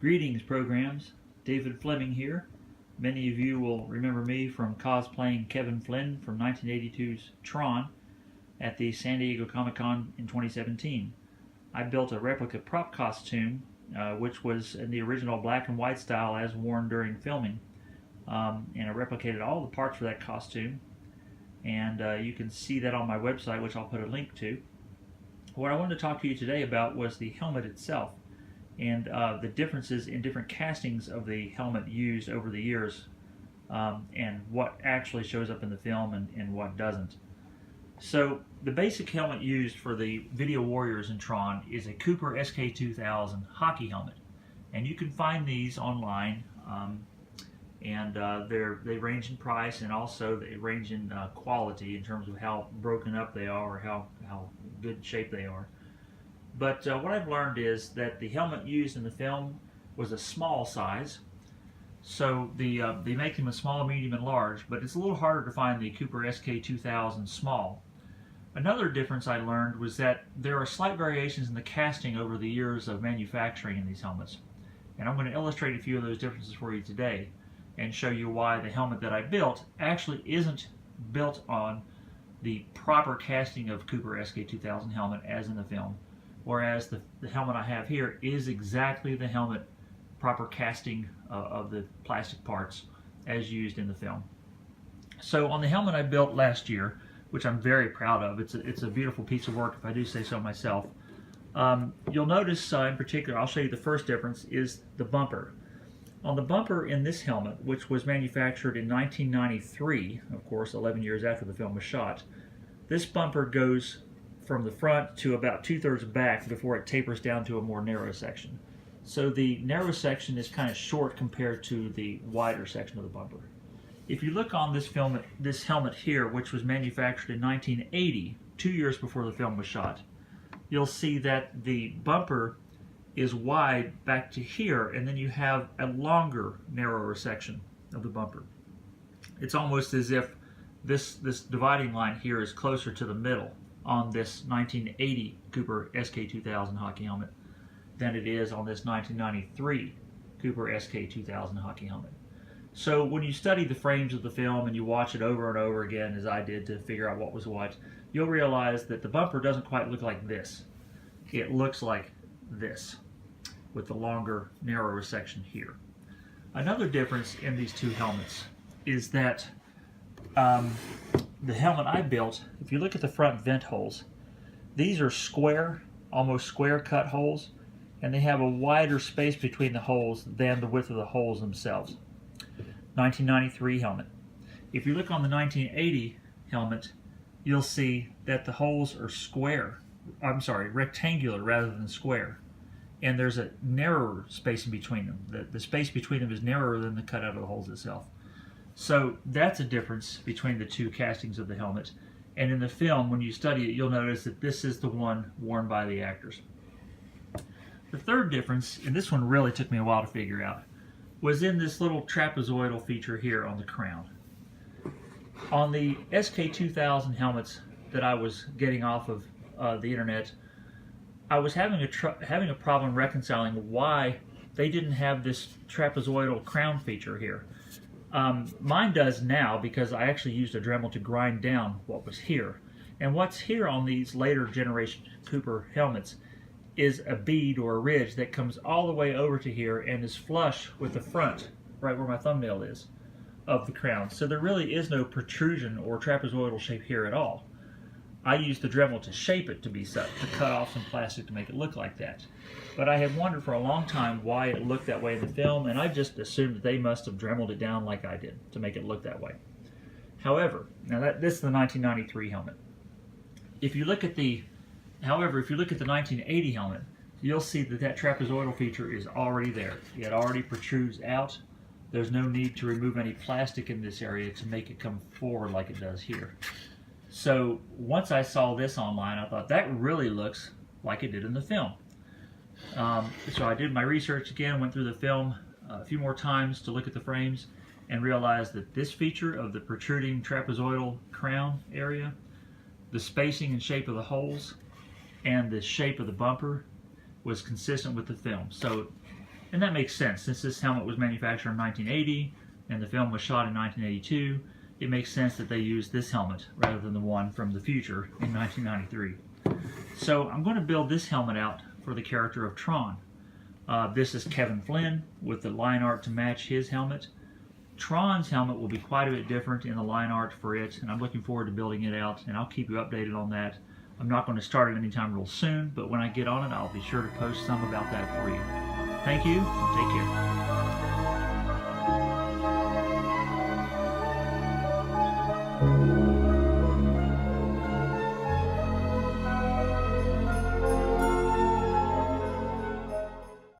Greetings, programs. David Fleming here. Many of you will remember me from cosplaying Kevin Flynn from 1982's Tron at the San Diego Comic-Con in 2017. I built a replica prop costume, which was in the original black and white style as worn during filming. And I replicated all the parts for that costume. And you can see that on my website, which I'll put a link to. What I wanted to talk to you today about was the helmet itself, and the differences in different castings of the helmet used over the years, and what actually shows up in the film and what doesn't. So the basic helmet used for the video warriors in Tron is a Cooper SK2000 hockey helmet, and you can find these online, and they range in price, and also they range in quality in terms of how broken up they are or how good shape they are. But what I've learned is that the helmet used in the film was a small size. So they make them a small, medium, and large, but it's a little harder to find the Cooper SK2000 small. Another difference I learned was that there are slight variations in the casting over the years of manufacturing in these helmets. And I'm going to illustrate a few of those differences for you today and show you why the helmet that I built actually isn't built on the proper casting of Cooper SK2000 helmet as in the film, whereas the helmet I have here is exactly the helmet proper casting of the plastic parts as used in the film. So on the helmet I built last year, which I'm very proud of, it's a beautiful piece of work if I do say so myself, you'll notice in particular, I'll show you the first difference, is the bumper. On the bumper in this helmet, which was manufactured in 1993, of course 11 years after the film was shot, this bumper goes from the front to about 2/3 back before it tapers down to a more narrow section. So the narrow section is kind of short compared to the wider section of the bumper. If you look on this helmet here, which was manufactured in 1980, 2 years before the film was shot, you'll see that the bumper is wide back to here, and then you have a longer, narrower section of the bumper. It's almost as if this dividing line here is closer to the middle on this 1980 Cooper SK2000 hockey helmet than it is on this 1993 Cooper SK2000 hockey helmet. So when you study the frames of the film and you watch it over and over again, as I did to figure out what was what, you'll realize that the bumper doesn't quite look like this. It looks like this, with the longer, narrower section here. Another difference in these two helmets is that the helmet I built, if you look at the front vent holes, these are square, almost square cut holes, and they have a wider space between the holes than the width of the holes themselves. 1993 helmet. If you look on the 1980 helmet, you'll see that the holes are rectangular rather than square. And there's a narrower space in between them. The space between them is narrower than the cutout of the holes itself. So that's a difference between the two castings of the helmet. And in the film, when you study it, you'll notice that this is the one worn by the actors. The third difference, and this one really took me a while to figure out, was in this little trapezoidal feature here on the crown. On the SK2000 helmets that I was getting off of the internet, I was having a problem reconciling why they didn't have this trapezoidal crown feature here. Mine does now because I actually used a Dremel to grind down what was here. And what's here on these later generation Cooper helmets is a bead or a ridge that comes all the way over to here and is flush with the front, right where my thumbnail is, of the crown. So there really is no protrusion or trapezoidal shape here at all. I used the Dremel to shape it to be such, to cut off some plastic to make it look like that. But I had wondered for a long time why it looked that way in the film, and I just assumed that they must have Dremeled it down like I did to make it look that way. However, now this is the 1993 helmet. If you look at the 1980 helmet, you'll see that trapezoidal feature is already there. It already protrudes out. There's no need to remove any plastic in this area to make it come forward like it does here. So once I saw this online, I thought that really looks like it did in the film. So I did my research again, went through the film a few more times to look at the frames, and realized that this feature of the protruding trapezoidal crown area, the spacing and shape of the holes, and the shape of the bumper was consistent with the film. So And that makes sense, since this helmet was manufactured in 1980 and the film was shot in 1982. It makes sense that they used this helmet rather than the one from the future in 1993. So I'm going to build this helmet out for the character of Tron. This is Kevin Flynn with the line art to match his helmet. Tron's helmet will be quite a bit different in the line art for it, and I'm looking forward to building it out, and I'll keep you updated on that. I'm not going to start it anytime real soon, but when I get on it, I'll be sure to post some about that for you. Thank you, and take care.